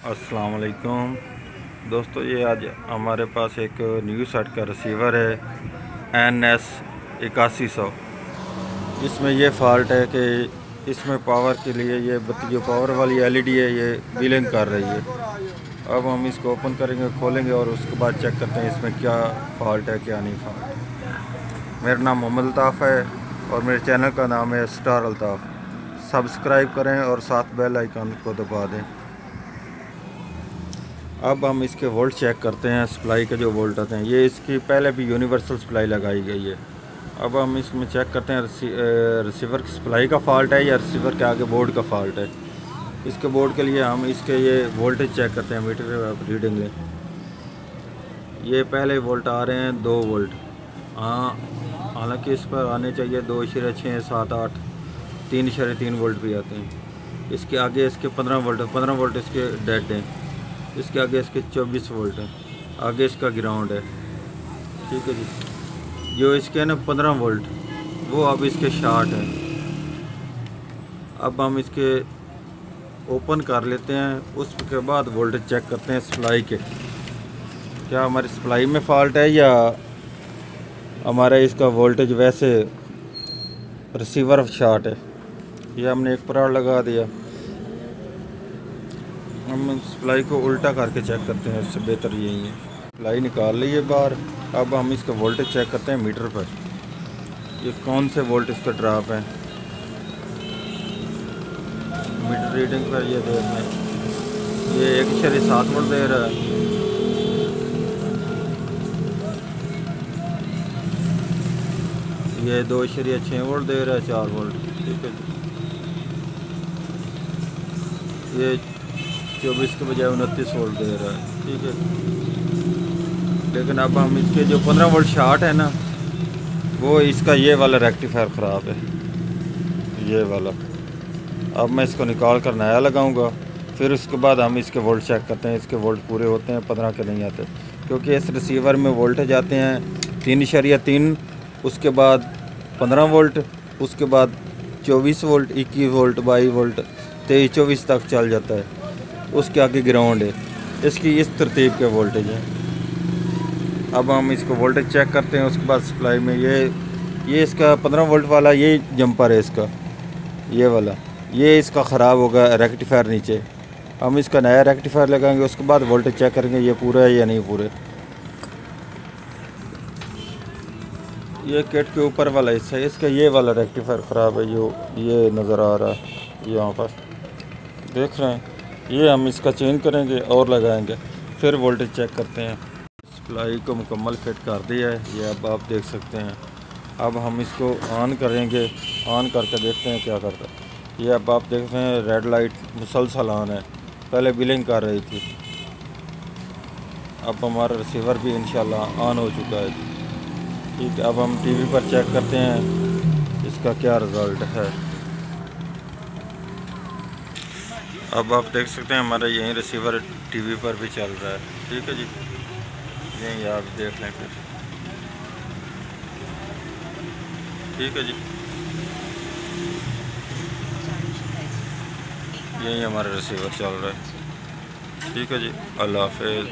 अस्सलाम वालेकुम दोस्तों, ये आज हमारे पास एक न्यू सेट का रिसीवर है NS8100। इसमें ये फ़ॉल्ट है कि इसमें पावर के लिए ये बत्ती जो पावर वाली LED है ये बिलिंग कर रही है। अब हम इसको ओपन करेंगे, खोलेंगे और उसके बाद चेक करते हैं इसमें क्या फ़ॉल्ट है क्या नहीं फ़ॉल्ट। मेरा नाम मोहम्मद अल्ताफ़ है और मेरे चैनल का नाम है स्टार अल्ताफ़। सब्सक्राइब करें और साथ बेल आइकन को दबा दें। अब हम इसके वोल्ट चेक करते हैं। सप्लाई के जो वोल्ट आते हैं, ये इसकी पहले भी यूनिवर्सल सप्लाई लगाई गई है। अब हम इसमें चेक करते हैं रिसीवर की सप्लाई का फ़ॉल्ट है या रिसीवर के आगे बोर्ड का फ़ॉल्ट है। इसके बोर्ड के लिए हम इसके ये वोल्टेज चेक करते हैं। मीटर रीडिंग लें। ये पहले वोल्ट आ रहे हैं 2 वोल्ट। हाँ, हालांकि इस पर आने चाहिए 2.678 3.3 वोल्ट भी आते हैं। इसके आगे इसके 15 वोल्ट इसके डेड हैं। इसके आगे इसके 24 वोल्ट है। आगे इसका ग्राउंड है। ठीक है जी। जो इसके ना 15 वोल्ट वो अब इसके शॉर्ट है। अब हम इसके ओपन कर लेते हैं। उसके बाद वोल्टेज चेक करते हैं सप्लाई के। क्या हमारी सप्लाई में फ़ॉल्ट है या हमारा इसका वोल्टेज वैसे रिसीवर शॉर्ट है। ये हमने एक पराड़ लगा दिया। हम सप्लाई को उल्टा करके चेक करते हैं, इससे बेहतर यही है। सप्लाई निकाल ली है बाहर। अब हम इसका वोल्टेज चेक करते हैं मीटर पर। ये कौन से वोल्ट इसका ड्रॉप है। मीटर रीडिंग पर ये देख लें, ये 1.7 वोल्ट दे रहा है। ये 2.6 वोल्ट दे रहा है, 4 वोल्ट। ठीक है जी। ये 24 के बजाय 29 वोल्ट दे रहा है। ठीक है, लेकिन अब हम इसके जो 15 वोल्ट शॉर्ट है ना, वो इसका ये वाला रेक्टिफायर ख़राब है, ये वाला। अब मैं इसको निकाल कर नया लगाऊंगा। फिर उसके बाद हम इसके वोल्ट चेक करते हैं। इसके वोल्ट पूरे होते हैं, 15 के नहीं आते, क्योंकि इस रिसीवर में वोल्टेज आते हैं 3.3, उसके बाद 15 वोल्ट, उसके बाद 24 वोल्ट, 21 वोल्ट, 22 वोल्ट, 23-24 तक चल जाता है। उसके आगे ग्राउंड है। इसकी इस तरतीब के वोल्टेज हैं। अब हम इसको वोल्टेज चेक करते हैं। उसके बाद सप्लाई में ये इसका 15 वोल्ट वाला ये जंपर है इसका, ये वाला, ये इसका ख़राब होगा रेक्टिफायर नीचे। हम इसका नया रेक्टिफायर लगाएंगे। उसके बाद वोल्टेज चेक करेंगे ये पूरा है या नहीं पूरे। ये किट के ऊपर वाला हिस्सा है इसका, ये वाला रेक्टिफायर ख़राब है। ये नज़र आ रहा है यहाँ पर, देख रहे हैं। ये हम इसका चेंज करेंगे और लगाएंगे, फिर वोल्टेज चेक करते हैं। सप्लाई को मुकम्मल फिट कर दिया है, ये अब आप देख सकते हैं। अब हम इसको ऑन करेंगे, ऑन करके देखते हैं क्या करता है। ये अब आप देख रहे हैं रेड लाइट मुसलसल ऑन है, पहले बिलिंग कर रही थी। अब हमारा रिसीवर भी इंशाल्लाह ऑन हो चुका है। ठीक है, अब हम टीवी पर चेक करते हैं इसका क्या रिज़ल्ट है। अब आप देख सकते हैं हमारा यही रिसीवर टीवी पर भी चल रहा है। ठीक है जी, यही आप देख लें फिर। ठीक है जी, यही हमारा रिसीवर चल रहा है। ठीक है जी, अल्लाह हाफ़िज़।